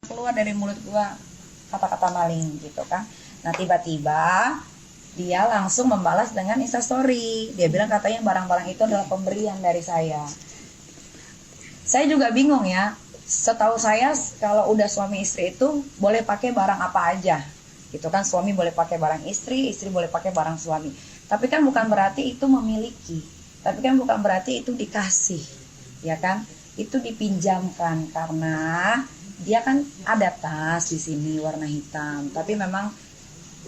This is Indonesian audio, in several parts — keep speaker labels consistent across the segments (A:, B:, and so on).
A: keluar dari mulut gua kata-kata maling gitu kan. Nah tiba-tiba dia langsung membalas dengan instastory. Dia bilang katanya barang-barang itu adalah pemberian dari saya. Saya juga bingung ya. Setahu saya kalau udah suami istri itu boleh pakai barang apa aja. Gitu kan, suami boleh pakai barang istri, istri boleh pakai barang suami. Tapi kan bukan berarti itu memiliki. Tapi kan bukan berarti itu dikasih. Ya kan? Itu dipinjamkan karena dia kan ada tas di sini warna hitam, tapi memang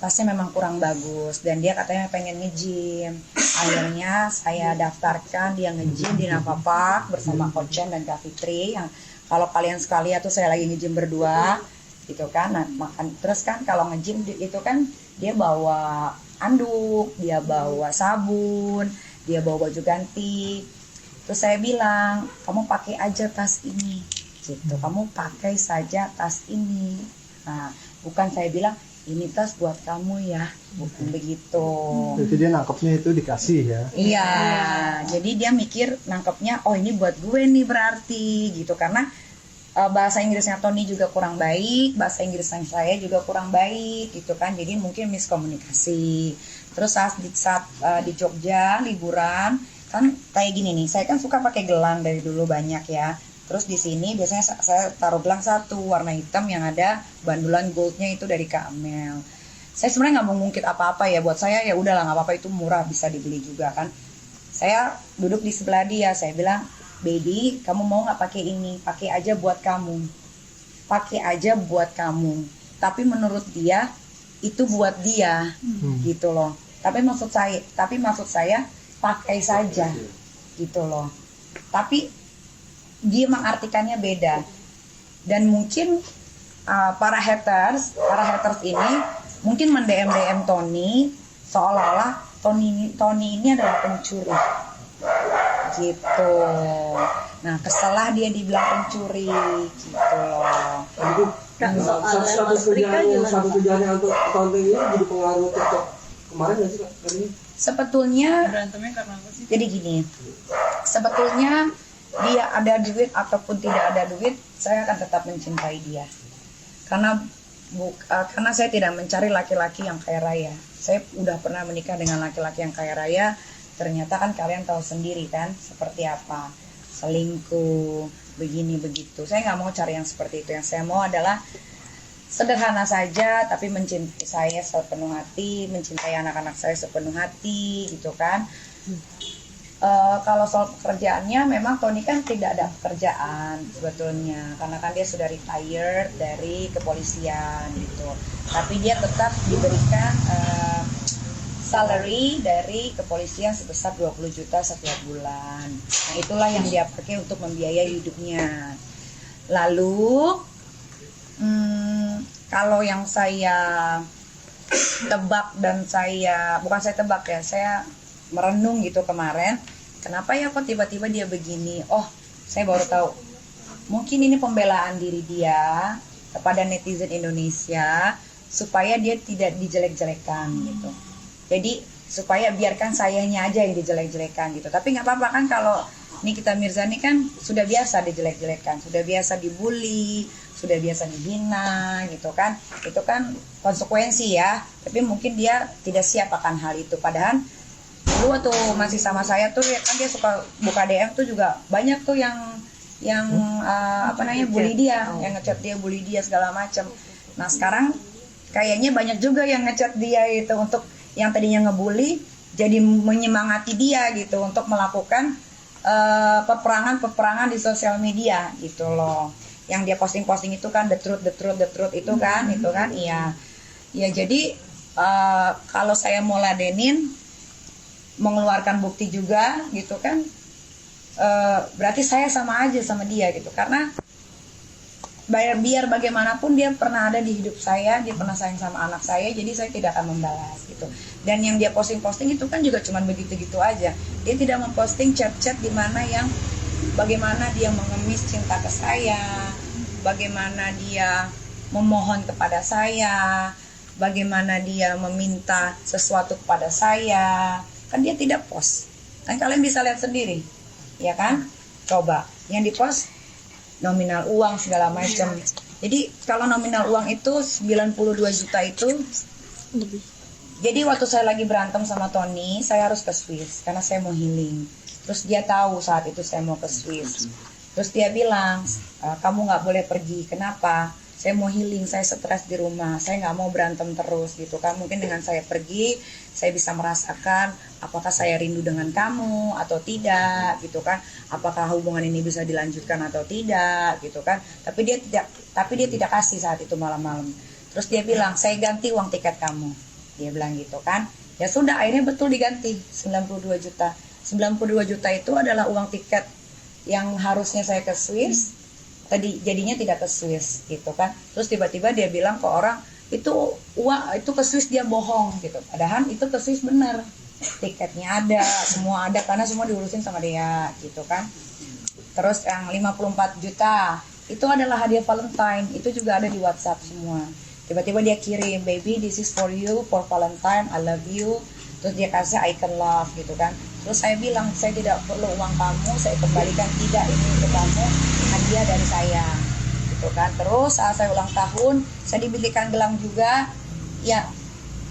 A: tasnya memang kurang bagus dan dia katanya pengen nge-gym. Akhirnya saya daftarkan dia nge-gym di Napapak bersama Coach Chen dan Kak Fitri. Yang kalau kalian sekalian tuh saya lagi nge-gym berdua gitu kan. Nah, makan terus kan kalau nge-gym itu kan dia bawa anduk, dia bawa sabun, dia bawa baju ganti. Terus saya bilang, kamu pakai aja tas ini gitu, kamu pakai saja tas ini. Nah, bukan saya bilang ini tas buat kamu ya, bukan begitu.
B: Jadi dia nangkepnya itu dikasih ya.
A: Iya, jadi dia mikir nangkepnya, oh ini buat gue nih berarti gitu. Karena bahasa Inggrisnya Tony juga kurang baik, bahasa Inggris saya juga kurang baik gitu kan. Jadi mungkin miskomunikasi. Terus saat di Jogja liburan kan kayak gini nih, saya kan suka pakai gelang dari dulu banyak ya. Terus di sini biasanya saya taruh gelang satu warna hitam yang ada bandulan goldnya itu dari Kak Amel. Saya sebenarnya nggak mau ngungkit apa-apa ya, buat saya ya udahlah nggak apa-apa, itu murah bisa dibeli juga kan. Saya duduk di sebelah dia, saya bilang, baby kamu mau nggak pakai ini? Pakai aja buat kamu, pakai aja buat kamu. Tapi menurut dia itu buat dia gitu loh. Tapi maksud saya pakai saja gitu loh. Tapi dia mengartikannya beda dan mungkin para haters ini mungkin mendm Tony seolah-olah Tony ini adalah pencuri gitu. Nah keselah dia dibilang pencuri gitu loh.
C: Satu tujuannya untuk konten ini jadi pengaruh TikTok kemarin nggak sih Kak?
A: Sebetulnya
D: Berantemnya karena apa sih?
A: jadi gini, sebetulnya dia ada duit ataupun tidak ada duit, saya akan tetap mencintai dia. Karena saya tidak mencari laki-laki yang kaya raya. Saya udah pernah menikah dengan laki-laki yang kaya raya. Ternyata kan kalian tahu sendiri kan seperti apa, selingkuh, begini begitu. Saya nggak mau cari yang seperti itu. Yang saya mau adalah sederhana saja, tapi mencintai saya sepenuh hati, mencintai anak-anak saya sepenuh hati, gitu kan. Kalau soal pekerjaannya, memang Tony kan tidak ada pekerjaan sebetulnya, karena kan dia sudah retired dari kepolisian gitu. Tapi dia tetap diberikan salary dari kepolisian sebesar 20 juta setiap bulan. Nah itulah yang dia pakai untuk membiayai hidupnya. Lalu kalau yang saya tebak dan bukan saya tebak ya, saya merenung gitu kemarin, kenapa ya kok tiba-tiba dia begini. Oh, saya baru tahu, mungkin ini pembelaan diri dia kepada netizen Indonesia supaya dia tidak dijelek-jelekan gitu. Jadi supaya biarkan sayanya aja yang dijelek-jelekan gitu. Tapi nggak apa-apa kan, kalau Nikita Mirzani kan sudah biasa dijelek-jelekan, sudah biasa dibully, sudah biasa dihina gitu kan. Itu kan konsekuensi ya. Tapi mungkin dia tidak siap akan hal itu. Padahal dulu waktu masih sama saya tuh ya kan, dia suka buka DM tuh juga banyak tuh yang bully dia, yang ngechat dia, bully dia segala macam. Nah sekarang kayaknya banyak juga yang ngechat dia itu untuk yang tadinya ngebully jadi menyemangati dia gitu untuk melakukan peperangan di sosial media gitu loh. Yang dia posting itu kan the truth itu kan, iya. Ya jadi kalau saya mau ladenin, mengeluarkan bukti juga gitu kan, berarti saya sama aja sama dia gitu. Karena biar bagaimanapun dia pernah ada di hidup saya, dia pernah sayang sama anak saya, jadi saya tidak akan membalas gitu. Dan yang dia posting itu kan juga cuman begitu-gitu aja. Dia tidak memposting chat-chat di mana yang bagaimana dia mengemis cinta ke saya, bagaimana dia memohon kepada saya, bagaimana dia meminta sesuatu kepada saya. Kan dia tidak post. Kan kalian bisa lihat sendiri. Ya kan? Coba yang di post nominal uang segala macam. Jadi kalau nominal uang itu 92 juta itu. Jadi waktu saya lagi berantem sama Tony, saya harus ke Swiss karena saya mau healing. Terus dia tahu saat itu saya mau ke Swiss. Terus dia bilang, kamu nggak boleh pergi. Kenapa? Saya mau healing, saya stres di rumah, saya nggak mau berantem terus gitu kan. Mungkin dengan saya pergi, saya bisa merasakan apakah saya rindu dengan kamu atau tidak gitu kan. Apakah hubungan ini bisa dilanjutkan atau tidak gitu kan. Tapi dia tidak kasih saat itu malam-malam. Terus dia bilang, saya ganti uang tiket kamu. Dia bilang gitu kan. Ya sudah, akhirnya betul diganti 92 juta. 92 juta itu adalah uang tiket yang harusnya saya ke Swiss. Jadinya tidak ke Swiss gitu kan. Terus tiba-tiba dia bilang ke orang itu uang itu ke Swiss, dia bohong gitu. Padahal itu ke Swiss bener, tiketnya ada, semua ada karena semua diurusin sama dia gitu kan. Terus yang 54 juta itu adalah hadiah Valentine, itu juga ada di WhatsApp semua. Tiba-tiba dia kirim, baby this is for you for Valentine, I love you. Terus dia kasih icon love gitu kan. Terus saya bilang, saya tidak perlu uang kamu, saya kembalikan, tidak, ini untuk kamu, hadiah dari saya gitu kan. Terus saat saya ulang tahun, saya dibelikan gelang juga. Ya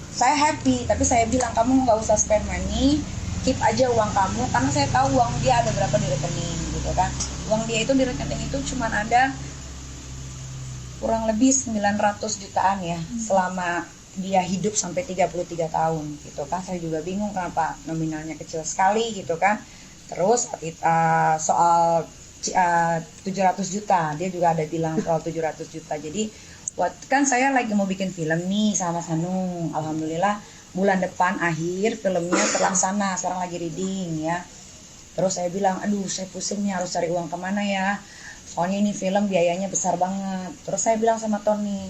A: saya happy, tapi saya bilang kamu nggak usah spend money, keep aja uang kamu, karena saya tahu uang dia ada berapa di rekening gitu kan. Uang dia itu di rekening itu cuma ada kurang lebih 900 jutaan ya selama dia hidup sampai 33 tahun gitu kan. Saya juga bingung kenapa nominalnya kecil sekali gitu kan. Terus soal 700 juta, dia juga ada bilang soal 700 juta. Jadi kan saya lagi mau bikin film nih sama Sanung. Alhamdulillah bulan depan akhir filmnya terlaksana, sekarang lagi reading ya. Terus saya bilang, aduh saya pusing nih, harus cari uang kemana ya, soalnya ini film biayanya besar banget. Terus saya bilang sama Tony,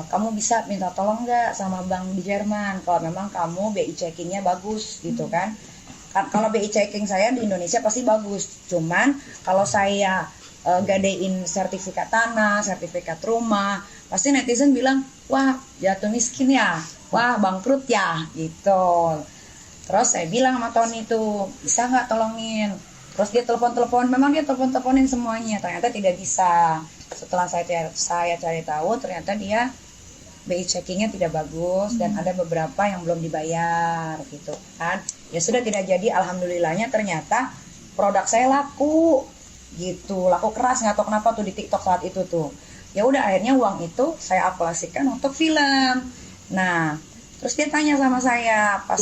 A: kamu bisa minta tolong nggak sama bank di Jerman kalau memang kamu BI checkingnya bagus gitu kan. Kalau BI checking saya di Indonesia pasti bagus, cuman kalau saya gadein sertifikat tanah, sertifikat rumah, pasti netizen bilang, wah jatuh miskin ya, wah bangkrut ya gitu. Terus saya bilang sama Tony tuh, bisa nggak tolongin. Terus dia telepon-telepon, memang dia telepon-teleponin semuanya, ternyata tidak bisa. Setelah saya cari tahu, ternyata dia BI checkingnya tidak bagus dan ada beberapa yang belum dibayar gitu kan. Ya sudah tidak jadi, alhamdulillahnya ternyata produk saya laku gitu, laku keras, nggak tahu kenapa tuh di TikTok saat itu tuh. Ya udah akhirnya uang itu saya aplikasikan untuk film. Nah, terus dia tanya sama saya pas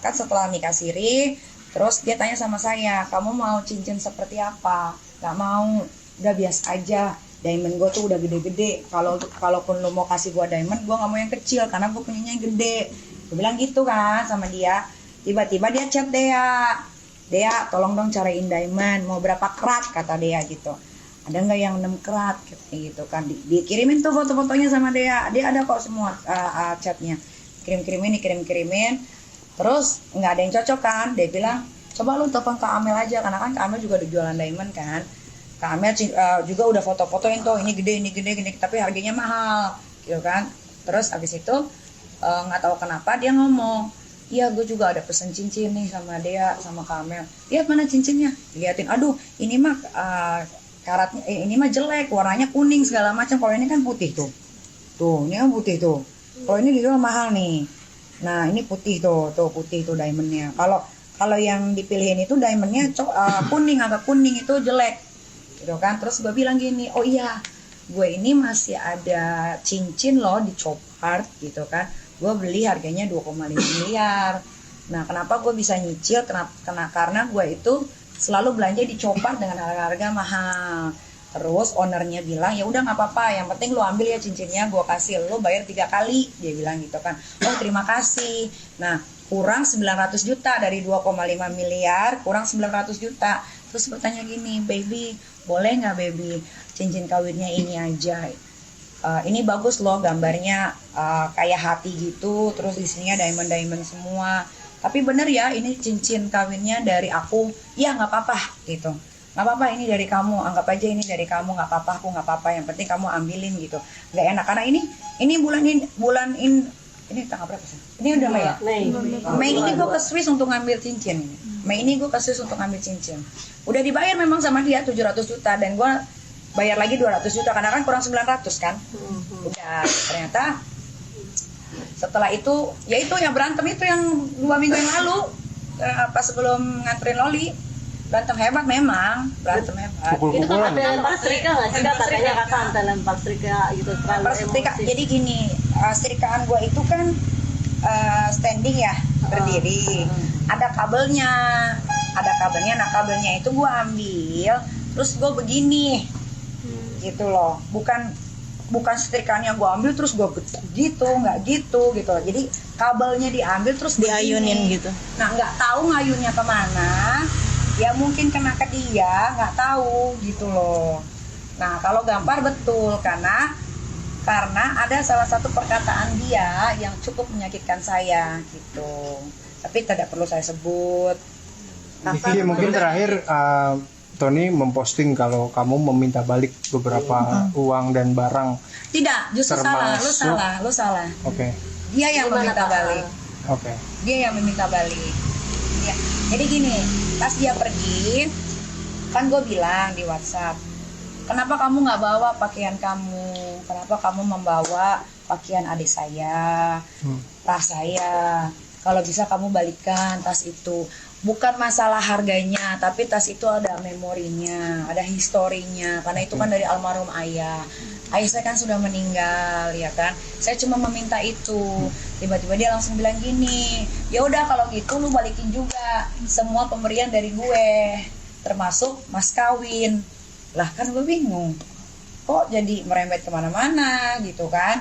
A: kan setelah nikah siri, terus dia tanya sama saya, kamu mau cincin seperti apa? Gak mau, udah biasa aja. Diamond gue tuh udah gede-gede. Kalaupun lo mau kasih gue diamond, gue gak mau yang kecil karena gue punyanya yang gede. Gue bilang gitu kan sama dia. Tiba-tiba dia chat Dea, tolong dong cariin diamond. Mau berapa kerat kata Dea gitu. Ada nggak yang 6 kerat gitu kan. Dikirimin tuh foto-fotonya sama Dea. Dia ada kok semua chatnya. Kirim-kirimin. Terus nggak ada yang cocok kan. Dia bilang, coba lu telepon Kak Amel aja. Karena kan Kak Amel juga udah jualan diamond kan. Kak Amel juga udah foto-fotoin tuh, ini gede, tapi harganya mahal gitu kan. Terus abis itu nggak tahu kenapa dia ngomong, iya gue juga ada pesen cincin nih sama Dea, sama Kak Amel. Lihat mana cincinnya, diliatin, aduh ini mah karatnya, ini mah jelek, warnanya kuning segala macam. Kalau ini kan putih tuh ini kan putih tuh. Kalau ini dijual mahal nih. Nah ini putih tuh putih tuh diamondnya. Kalau yang dipilihin itu diamondnya kuning, agak kuning, itu jelek gitu kan. Terus gue bilang gini, oh iya gue ini masih ada cincin loh di Chopard gitu kan, gue beli harganya 2,5 miliar. Nah kenapa gue bisa nyicil? Karena gue itu selalu belanja di Chopard dengan harga mahal. Terus ownernya bilang, ya udah nggak apa-apa, yang penting lo ambil ya cincinnya, gue kasih lo bayar 3 kali, dia bilang gitu kan. Oh terima kasih. Nah kurang 900 juta dari 2,5 miliar, kurang 900 juta. Terus bertanya gini, baby boleh nggak baby cincin kawinnya ini aja, ini bagus loh gambarnya, kayak hati gitu, terus di sininya diamond semua. Tapi bener ya ini cincin kawinnya dari aku, ya nggak apa-apa gitu, nggak apa-apa ini dari kamu, anggap aja ini dari kamu, nggak apa-apa, aku nggak apa-apa, yang penting kamu ambilin gitu. Nggak enak karena ini bulan ini tanggal berapa sih? Ini udah Mei ini gue ke Swiss untuk ngambil cincin. Mei ini gue ke Swiss untuk ngambil cincin. Udah dibayar memang sama dia 700 juta dan gue bayar lagi 200 juta karena kan kurang 900 kan. Udah ternyata setelah itu ya itu yang berantem itu yang 2 minggu yang lalu pas sebelum nganterin Loli berantem hebat memang berantem hebat.
D: Itu kan
B: Pukul-pukulan.
D: ada lempar setrika nggak sih kak? Katanya kakak sampai lempar setrika gitu terlalu
A: Lempar setrika.
D: emosi.
A: Jadi gini, setrikaan gue itu kan standing ya, berdiri. Ada kabelnya. Nah kabelnya itu gue ambil, terus gue begini, gitu loh. Bukan setrikaannya gue ambil terus gue gitu, nggak gitu. Jadi kabelnya diambil terus
E: diayunin
A: begini.
E: gitu.
A: Nah nggak tahu ngayunnya kemana. Ya mungkin kena ke dia, nggak tahu gitu loh. Nah kalau Gampar betul karena ada salah satu perkataan dia yang cukup menyakitkan saya gitu. Tapi tidak perlu saya sebut.
B: Niki, mungkin terakhir Tony memposting kalau kamu meminta balik beberapa uang dan barang.
A: Tidak, justru salah. Lu salah.
B: Oke.
A: Dia yang
D: Gimana,
A: meminta
D: Pak?
A: balik.
B: Oke.
A: Dia yang meminta balik. Ya. Jadi gini, pas dia pergi, kan gue bilang di WhatsApp, kenapa kamu nggak bawa pakaian kamu? Kenapa kamu membawa pakaian adik saya, tas saya? Kalau bisa kamu balikan tas itu. Bukan masalah harganya, tapi tas itu ada memorinya, ada historinya. Karena itu kan dari almarhum ayah. Ayah saya kan sudah meninggal, ya kan. Saya cuma meminta itu. Tiba-tiba dia langsung bilang gini, ya udah kalau gitu lu balikin juga semua pemberian dari gue, termasuk mas kawin. Lah kan gue bingung, kok jadi merembet kemana-mana gitu kan.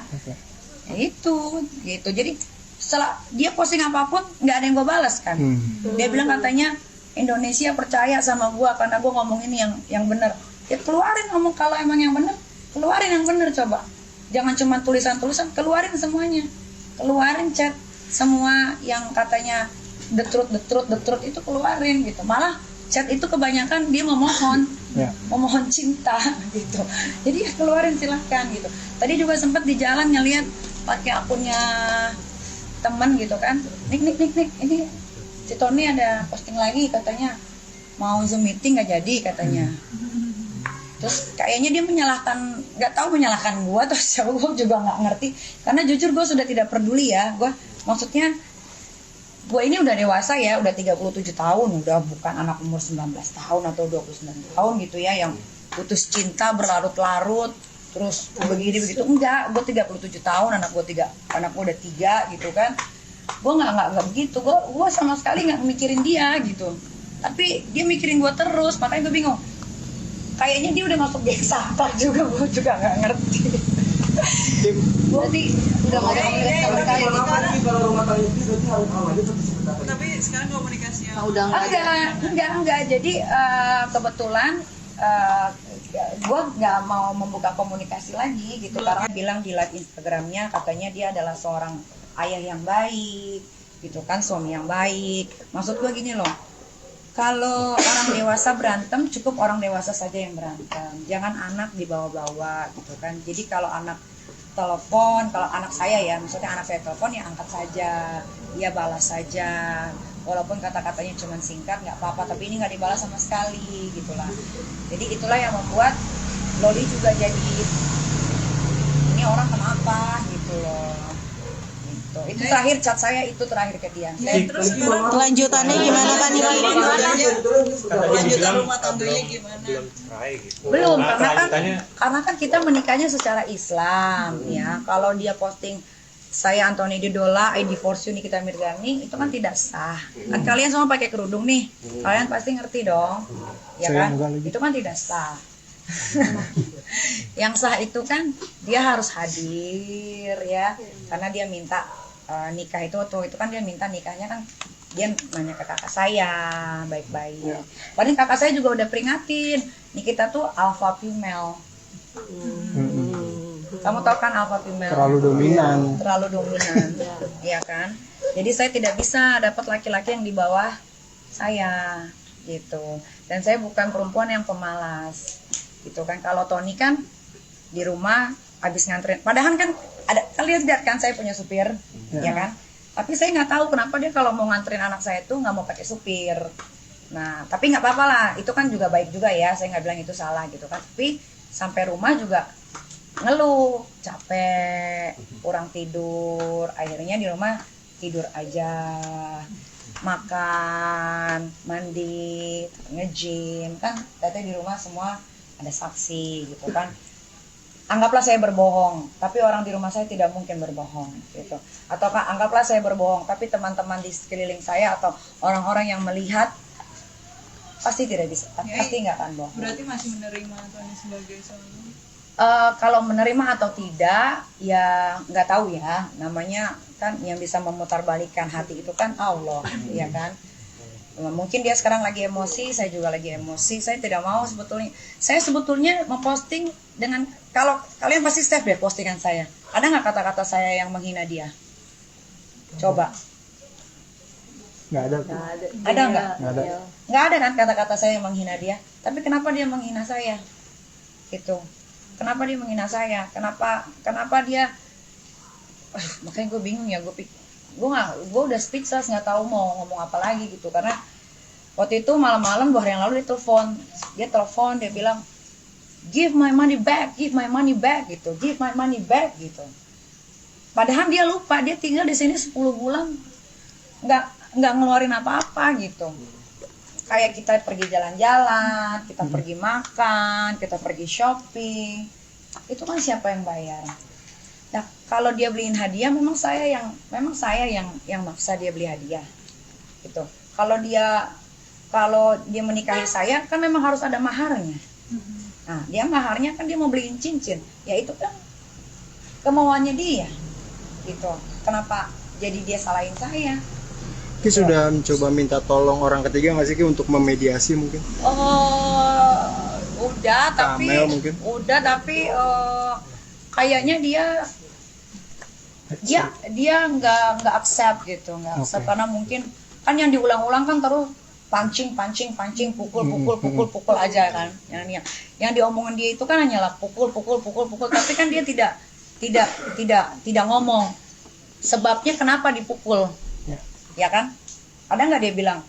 A: Ya itu gitu. Jadi setelah dia posting apapun nggak ada yang gue balas kan. Dia bilang katanya Indonesia percaya sama gue karena gue ngomong ini yang benar. Ya keluarin ngomong kalau emang yang benar, keluarin yang benar coba. Jangan cuma tulisan-tulisan, keluarin semuanya. Keluarin chat semua yang katanya the truth itu keluarin gitu. Malah chat itu kebanyakan dia memohon, memohon cinta gitu. Jadi keluarin silahkan gitu. Tadi juga sempat di jalan ngeliat pakai akunnya teman gitu kan, nik ini si Tony ada posting lagi katanya mau Zoom meeting nggak jadi katanya. Terus kayaknya dia nggak tahu menyalahkan gua atau siapa, gua juga nggak ngerti karena jujur gua sudah tidak peduli ya. Maksudnya gua ini udah dewasa ya, udah 37 tahun, udah bukan anak umur 19 tahun atau 29 tahun gitu ya yang putus cinta berlarut-larut terus begini begitu. Enggak, gue 37 tahun, anak gue udah 3 gitu kan. Gue nggak begitu, gue sama sekali nggak mikirin dia gitu. Tapi dia mikirin gue terus, makanya gue bingung. Kayaknya dia udah masuk geng sampah juga, gue juga nggak ngerti. Berarti udah nggak ada komunikasi sama sekali.
C: Kalau rumah tangga itu berarti harus aja terus sebentar.
E: Tapi sekarang komunikasinya
D: udah
A: Enggak. Jadi kebetulan gue nggak mau membuka komunikasi lagi gitu karena bilang di live Instagramnya katanya dia adalah seorang ayah yang baik gitu kan, suami yang baik. Maksud gue gini loh, kalau orang dewasa berantem cukup orang dewasa saja yang berantem, jangan anak dibawa-bawa gitu kan. Jadi kalau anak telepon, kalau anak saya ya, maksudnya anak saya telepon ya angkat saja, ya balas saja. Walaupun kata-katanya cuma singkat nggak apa-apa, tapi ini nggak dibalas sama sekali gitulah. Jadi itulah yang membuat Loli juga jadi ini orang kenapa gitu loh. Gitu. Itu terakhir chat saya itu terakhir ke dia.
E: terus sekarang kelanjutannya gimana kan nih?
C: Lanjutan
E: Rumah tangganya gimana?
A: Belum, karena kan kita menikahnya secara Islam ya. Kalau dia posting saya Anthony Didola, I divorce you Nikita Mirzani, itu kan tidak sah. Kan kalian semua pakai kerudung nih, kalian pasti ngerti dong, ya
B: Saya
A: kan?
B: enggak lagi.
A: Itu kan tidak sah. Yang sah itu kan dia harus hadir ya, karena dia minta nikah itu waktu itu kan dia minta nikahnya kan dia nanya ke kakak saya baik-baik. Padahal kakak saya juga udah peringatin, Nikita tuh alpha female. Kamu tahu kan alpha female?
B: Terlalu dominan.
A: Iya kan? Jadi saya tidak bisa dapat laki-laki yang di bawah saya gitu. Dan saya bukan perempuan yang pemalas gitu kan. Kalau Tony kan di rumah habis nganterin, padahal kan ada, kalian lihat kan saya punya supir ya kan, tapi saya nggak tahu kenapa dia kalau mau nganterin anak saya tuh nggak mau pakai supir. Nah tapi nggak apa-apa lah, itu kan juga baik juga ya, saya nggak bilang itu salah gitu kan. Tapi sampai rumah juga ngeluh, capek, kurang tidur. Akhirnya di rumah tidur aja, makan, mandi, nge-gym. Kan teteh di rumah semua ada saksi gitu kan. Anggaplah saya berbohong, tapi orang di rumah saya tidak mungkin berbohong gitu. Ataukah anggaplah saya berbohong, tapi teman-teman di sekeliling saya atau orang-orang yang melihat pasti tidak bisa, pasti nggak akan bohong.
E: Berarti masih menerima Tony sebagai suami?
A: Kalau menerima atau tidak ya nggak tahu ya, namanya kan yang bisa memutarbalikkan hati itu kan Allah, ya kan. Mungkin dia sekarang lagi emosi, saya juga lagi emosi. Saya tidak mau sebetulnya. Saya sebetulnya memposting dengan, kalau kalian pasti save deh postingan saya. Ada nggak kata-kata saya yang menghina dia? Coba.
B: Nggak ada.
A: Ada nggak?
B: Nggak ada.
A: Nggak ada kan kata-kata saya yang menghina dia. Tapi kenapa dia menghina saya? Gitu. Kenapa dia menghina saya? Kenapa dia? Makanya gue bingung ya. Gue udah speechless, nggak tahu mau ngomong apa lagi gitu. Karena waktu itu malam-malam 2 hari yang lalu dia telepon, dia bilang give my money back gitu, give my money back gitu. Padahal dia lupa dia tinggal di sini 10 bulan nggak ngeluarin apa-apa gitu. Kayak kita pergi jalan-jalan, kita pergi makan, kita pergi shopping, itu kan siapa yang bayar? Nah, kalau dia beliin hadiah, memang saya yang maksa dia beli hadiah, gitu. Kalau dia menikahi saya, kan memang harus ada maharnya. Nah, dia maharnya kan dia mau beliin cincin, ya itu kan kemauannya dia, gitu. Kenapa jadi dia salahin saya?
B: Ki sudah mencoba minta tolong orang ketiga nggak sih Ki untuk memediasi mungkin?
A: Udah, tapi
B: Kamel mungkin?
A: Kayaknya dia nggak accept gitu, nggak accept. Karena mungkin kan yang diulang-ulang kan terus pancing, pukul aja kan. Yang diomongin dia itu kan hanyalah pukul, tapi kan dia tidak ngomong sebabnya kenapa dipukul. Ya kan? Ada nggak dia bilang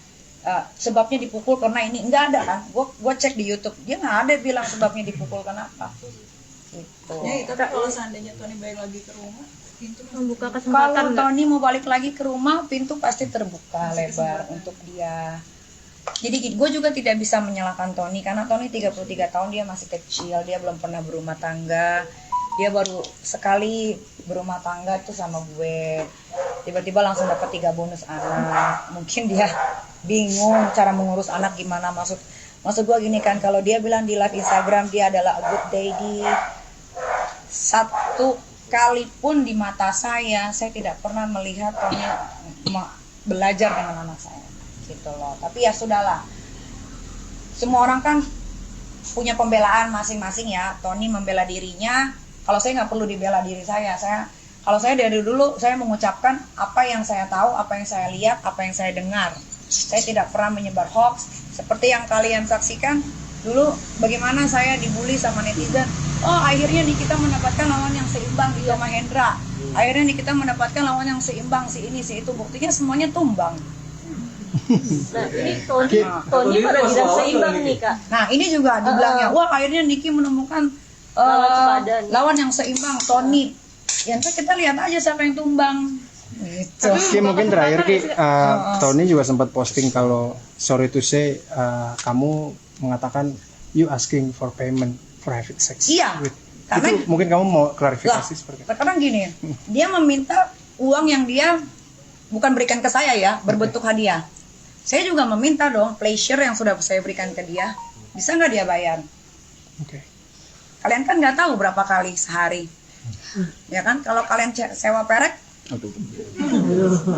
A: sebabnya dipukul karena ini? Nggak ada kan? Gue cek di YouTube, dia nggak ada bilang sebabnya dipukul kenapa. Gitu.
E: Ya, tapi kalau seandainya Tony balik lagi ke rumah, pintu
D: Membuka
A: Kalau
D: kesempatan nggak?
A: Tony mau balik lagi ke rumah, pintu pasti terbuka lebar untuk dia. Jadi gue juga tidak bisa menyalahkan Tony karena Tony 33 tahun, dia masih kecil, dia belum pernah berumah tangga. Dia baru sekali berumah tangga itu sama gue. Tiba-tiba langsung dapat 3 bonus anak. Mungkin dia bingung cara mengurus anak gimana. Maksud gue gini kan, kalau dia bilang di live Instagram dia adalah a good daddy, satu kali pun di mata saya tidak pernah melihat Tony belajar dengan anak saya. Gitu loh. Tapi ya sudahlah. Semua orang kan punya pembelaan masing-masing ya. Tony membela dirinya. Kalau saya nggak perlu dibela diri saya. Kalau saya dari dulu saya mengucapkan apa yang saya tahu, apa yang saya lihat, apa yang saya dengar. Saya tidak pernah menyebar hoax. Seperti yang kalian saksikan dulu bagaimana saya dibully sama netizen. Oh, akhirnya kita mendapatkan lawan yang seimbang di Yoma Hendra. Akhirnya kita mendapatkan lawan yang seimbang, si ini, si itu. Buktinya semuanya tumbang.
D: Nah, ini Tony pada bilang seimbang nih, Kak.
A: Nah, ini juga dibilangnya, wah akhirnya Niki menemukan lawan yang seimbang, Tony. Ya ntar kita lihat aja siapa yang tumbang. Gitu.
B: Ki mungkin terakhir Ki, Tony juga sempat posting kalau sorry to say kamu mengatakan you asking for payment for having sex.
A: Iya. Karena
B: Itu mungkin kamu mau klarifikasi seperti apa?
A: Sekarang gini, dia meminta uang yang dia bukan berikan ke saya ya, berbentuk hadiah. Saya juga meminta dong pleasure yang sudah saya berikan ke dia, bisa nggak dia bayar?
B: Oke.
A: Kalian kan nggak tahu berapa kali sehari, ya kan? Kalau kalian sewa perek,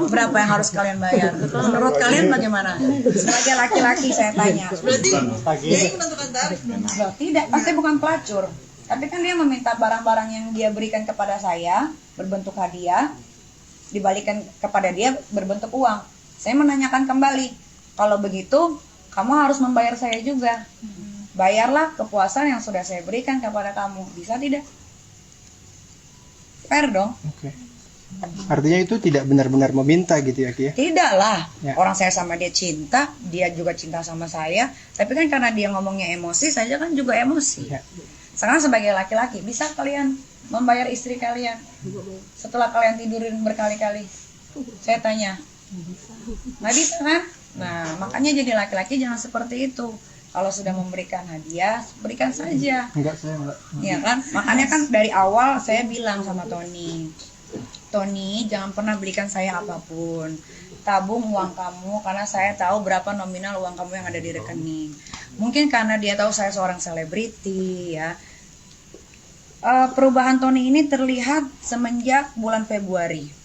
A: berapa yang harus kalian bayar? Menurut kalian bagaimana? Sebagai laki-laki saya tanya.
E: berarti dia yang menentukan tarif dong.
A: Loh, tidak, pasti bukan pelacur. Tapi kan dia meminta barang-barang yang dia berikan kepada saya berbentuk hadiah, dibalikan kepada dia berbentuk uang. Saya menanyakan kembali, kalau begitu kamu harus membayar saya juga. Bayarlah kepuasan yang sudah saya berikan kepada kamu. Bisa tidak? Fair dong.
B: Oke. Artinya itu tidak benar-benar meminta gitu ya Ki ya?
A: Tidak lah.
B: Ya.
A: Orang saya sama dia cinta, dia juga cinta sama saya. Tapi kan karena dia ngomongnya emosi, saya kan juga emosi.
B: Ya.
A: Sekarang sebagai laki-laki, bisa kalian membayar istri kalian setelah kalian tidurin berkali-kali? Saya tanya. Nggak bisa kan? Nah, makanya jadi laki-laki jangan seperti itu. Kalau sudah memberikan hadiah, berikan saja.
B: Enggak, saya enggak.
A: Iya kan? Makanya kan dari awal saya bilang sama Tony, jangan pernah belikan saya apapun. Tabung uang kamu, karena saya tahu berapa nominal uang kamu yang ada di rekening. Mungkin karena dia tahu saya seorang selebriti ya. Perubahan Tony ini terlihat semenjak bulan Februari.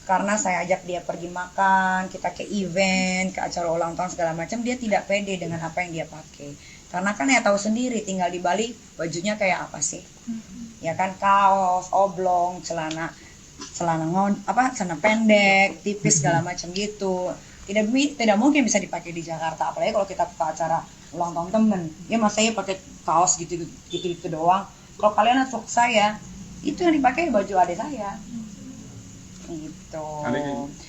A: Karena saya ajak dia pergi makan, kita ke event, ke acara ulang tahun segala macam, dia tidak pede dengan apa yang dia pakai. Karena kan ya tahu sendiri, tinggal di Bali bajunya kayak apa sih? Ya kan, kaos, oblong, celana pendek, tipis segala macam gitu. Tidak mungkin bisa dipakai di Jakarta, apalagi kalau kita ke acara ulang tahun temen. Ya mas saya pakai kaos gitu doang. Kalau kalian masuk saya, itu yang dipakai baju adik saya. Gitu.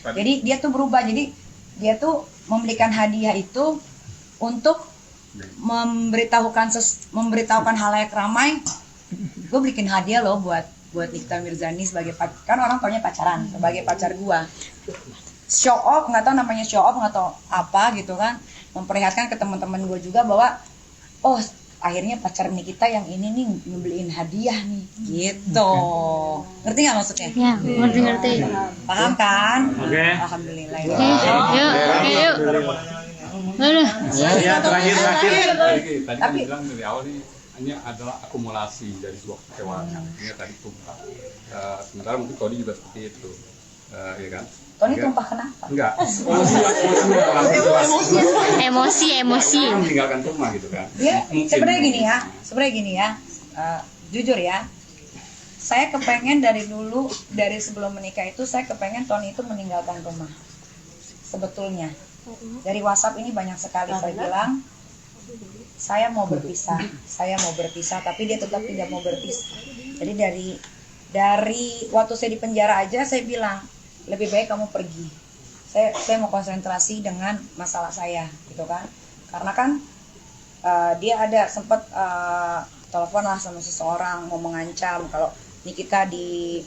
A: Jadi dia tuh berubah. Jadi dia tuh memberikan hadiah itu untuk memberitahukan halayak ramai. Gue bikin hadiah loh buat Nikita Mirzani sebagai kan orang taunya pacaran, sebagai pacar gue. Show off, nggak tahu namanya show off, nggak tahu apa gitu kan. Memperlihatkan ke teman-teman gue juga bahwa oh akhirnya pacar Nikita yang ini nih ngebeliin hadiah nih gitu. Ngerti nggak maksudnya?
F: Ya, ngerti.
A: Paham kan?
G: Oke.
A: Alhamdulillah.
F: Yuk.
G: Ya, terakhir.
H: Tadi kan bilang dari awal ini adalah akumulasi dari sebuah kekecewaan. Ini tadi tumpah. Sementara mungkin Tony juga seperti itu, ya kan?
A: Tony tumpah kenapa?
H: Enggak.
F: Emosi.
H: Meninggalkan rumah gitu kan.
A: Ya, sebenarnya gini ya. Jujur ya. Saya kepengen dari sebelum menikah itu saya kepengen Tony itu meninggalkan rumah. Sebetulnya. Dari WhatsApp ini banyak sekali saya bilang saya mau berpisah, tapi dia tetap tidak mau berpisah. Jadi dari waktu saya di penjara aja saya bilang lebih baik kamu pergi. Saya mau konsentrasi dengan masalah saya, gitu kan? Karena kan dia ada sempat telepon lah sama seseorang mau mengancam kalau Nikita di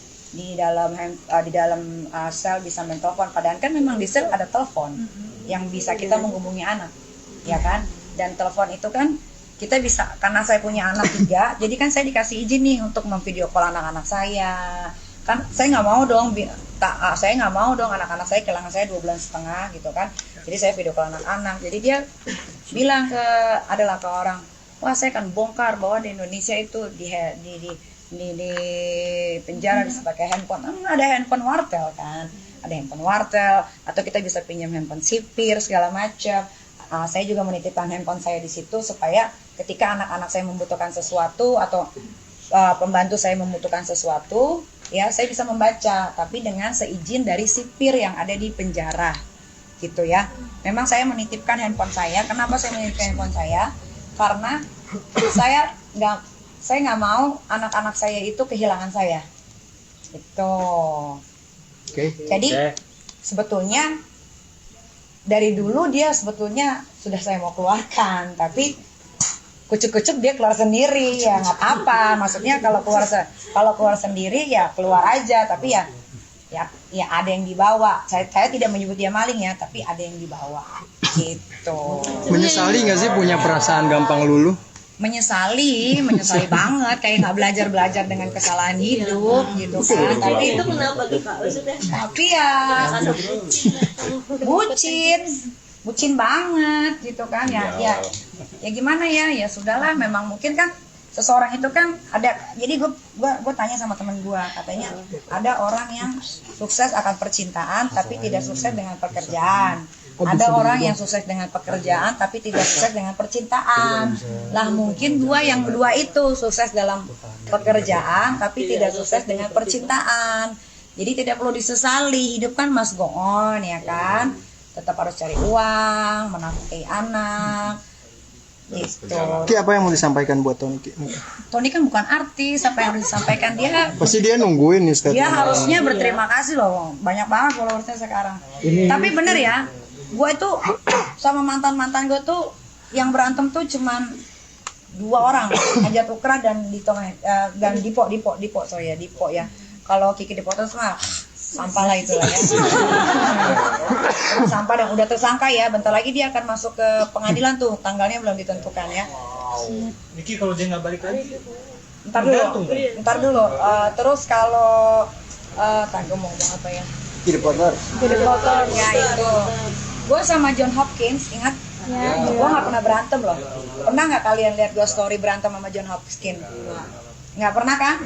A: dalam sel bisa main telepon. Padahal kan memang di sel ada telepon yang bisa kita menghubungi anak, ya kan? Dan telepon itu kan kita bisa, karena saya punya anak 3, jadi kan saya dikasih izin nih untuk memvideo call anak-anak saya. Kan saya nggak mau dong anak-anak saya kehilangan saya 2,5 bulan gitu kan. Jadi saya video call anak-anak. Jadi dia bilang ke orang, wah saya akan bongkar bahwa di Indonesia itu di penjara bisa pakai handphone. Ada handphone wartel kan, atau kita bisa pinjam handphone sipir segala macam. Saya juga menitipkan handphone saya di situ supaya ketika anak-anak saya membutuhkan sesuatu atau pembantu saya membutuhkan sesuatu, ya saya bisa membaca, tapi dengan seizin dari sipir yang ada di penjara, gitu ya. Memang saya menitipkan handphone saya. Kenapa saya menitipkan handphone saya? Karena saya nggak mau anak-anak saya itu kehilangan saya, gitu. Jadi sebetulnya dari dulu dia sebetulnya sudah saya mau keluarkan, tapi kucuk-kucuk dia keluar sendiri, ya nggak apa. Maksudnya kalau keluar sendiri ya keluar aja, tapi ya ada yang dibawa. Saya tidak menyebut dia maling ya, tapi ada yang dibawa, gitu.
B: Menyesali nggak sih punya perasaan gampang luluh?
A: Menyesali banget, kayak nggak belajar dengan kesalahan hidup gitu kan.
D: Tapi itu kenapa tuh Kak? Maksudnya?
A: Tapi ya bucin banget gitu kan ya gimana ya sudahlah. Memang mungkin kan seseorang itu kan ada. Jadi gue tanya sama temen gue, katanya ada orang yang sukses akan percintaan tapi tidak sukses dengan pekerjaan. Ada orang yang sukses dengan pekerjaan tapi tidak sukses dengan percintaan. Lah mungkin yang kedua itu sukses dalam pekerjaan tapi tidak sukses dengan percintaan. Jadi tidak perlu disesali, hidup kan must go on, ya kan? Tetap harus cari uang, menafkahi anak, gitu.
B: Ki, apa yang mau disampaikan buat Tony?
A: Tony kan bukan artis, apa yang harus disampaikan dia?
B: Pasti dia nungguin nih statement.
A: Dia harusnya berterima kasih loh, banyak banget followersnya sekarang. Tapi bener ya, gue itu sama mantan gue tuh yang berantem tuh cuman dua orang Haja Tukra dan Dito dan Dipo ya. Kalau Kiki Dipo terus mah sampah lah itu lah ya. Sampah dan udah tersangka ya. Bentar lagi dia akan masuk ke pengadilan tuh, tanggalnya belum ditentukan ya.
C: Niki kalau dia nggak balik lagi
A: Ntar dulu. Terus kalau gue mau ngomong apa ya?
C: jadi partner
A: Ya itu. Gue sama John Hopkins, ingat? Gue nggak pernah berantem loh. Pernah nggak kalian lihat gue story berantem sama John Hopkins? Nggak pernah kan?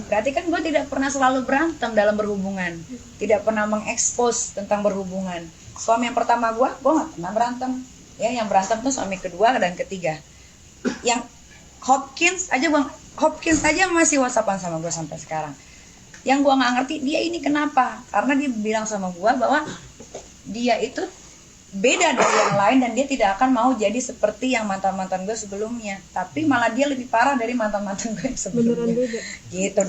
A: Berarti kan gue tidak pernah selalu berantem dalam berhubungan, tidak pernah mengekspos tentang berhubungan. Suami yang pertama gue nggak pernah berantem. Ya, yang berantem tuh suami kedua dan ketiga. Yang Hopkins aja masih WhatsAppan sama gue sampai sekarang. Yang gue nggak ngerti dia ini kenapa? Karena dia bilang sama gue bahwa dia itu beda dari yang lain dan dia tidak akan mau jadi seperti yang mantan-mantan gue sebelumnya, tapi malah dia lebih parah dari mantan-mantan gue yang sebelumnya. Gitu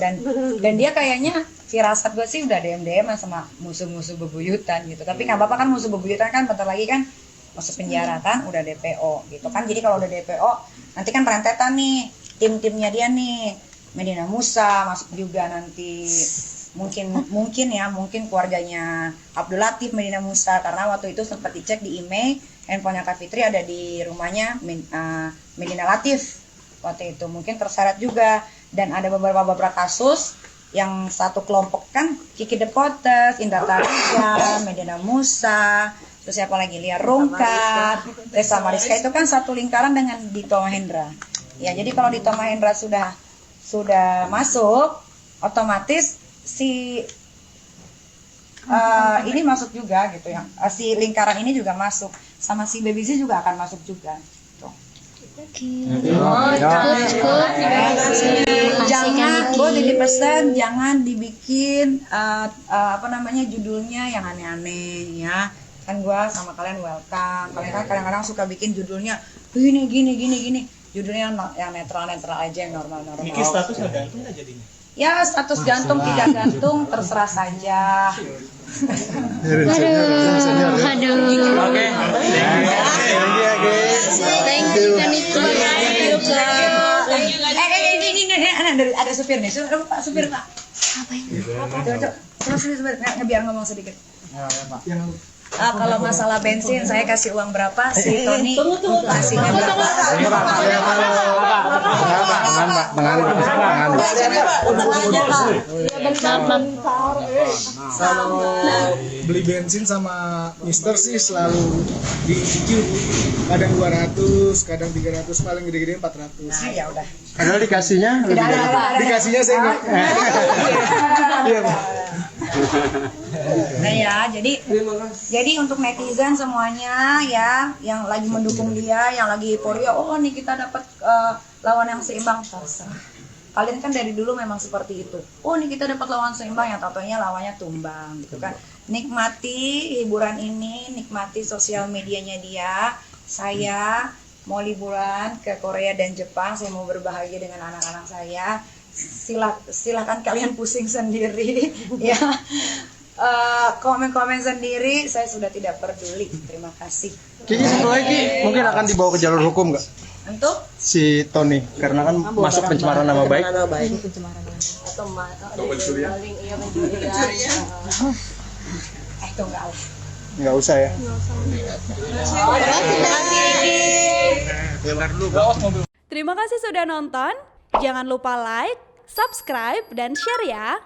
A: dan dia kayaknya firasat gue sih udah DM sama musuh-musuh bebuyutan gitu. Tapi nggak apa-apa kan, musuh bebuyutan kan bentar lagi kan masuk penjara kan, udah DPO gitu kan. Jadi kalau udah DPO nanti kan rentetan nih tim-timnya dia nih, Medina Musa masuk juga nanti, mungkin keluarganya Abdul Latif Medina Musa, karena waktu itu sempat dicek di email handphonenya Kak Fitri ada di rumahnya Medina Latif waktu itu, mungkin terseret juga. Dan ada beberapa kasus yang satu kelompok kan, Kiki Depotes, Indra Tarija, Medina Musa, terus siapa lagi, Lia Rungkat, Reza Mariska, itu kan satu lingkaran dengan Dito Mahendra. Ya, jadi kalau Dito Mahendra sudah masuk, otomatis si ini masuk juga gitu ya. Si lingkaran ini juga masuk, sama si Baby Z juga akan masuk juga. Jangan, gue jadi pesan jangan dibikin judulnya yang aneh-aneh ya. Kan gue sama kalian welcome. Kalian kan kadang-kadang suka bikin judulnya gini. Judulnya yang netral aja, yang normal.
C: Niki status nggak gantung nggak jadinya?
A: Ya, status gantung tidak gantung terserah saja.
F: Aduh.
B: Oke.
F: Thank you Kanito.
A: Ini ada supir nih. Pak supir, Pak. Apa ini? Coba supir biar ngomong sedikit. Kalau masalah bensin saya kasih uang berapa, si Tony kasihnya berapa?
G: Kalau beli bensin sama Mister sih selalu di kadang 200, kadang 300, paling gede-gede 400.
A: Nah, ya udah.
B: Padahal dikasihnya lebih dari.
G: Dikasihnya saya enggak. Iya, Pak.
A: Nah ya, jadi untuk netizen semuanya ya, yang lagi mendukung dia, yang lagi euforia, oh nih kita dapat lawan yang seimbang, terserah. Kalian kan dari dulu memang seperti itu. Oh nih kita dapat lawan seimbang, yang tatonya lawannya tumbang gitu kan. Nikmati hiburan ini, nikmati sosial medianya dia. Saya mau liburan ke Korea dan Jepang, saya mau berbahagia dengan anak-anak saya. Silakan kalian pusing sendiri ya. Komen-komen sendiri, saya sudah tidak peduli. Terima kasih.
B: Kiki satu lagi mungkin akan dibawa ke jalur hukum nggak?
A: Untuk
B: Si Tony, karena kan masuk pencemaran nama baik.
D: Atau pencurian.
A: tunggal.
B: Nggak usah ya.
I: Terima kasih sudah nonton. Jangan lupa like, subscribe, dan share ya.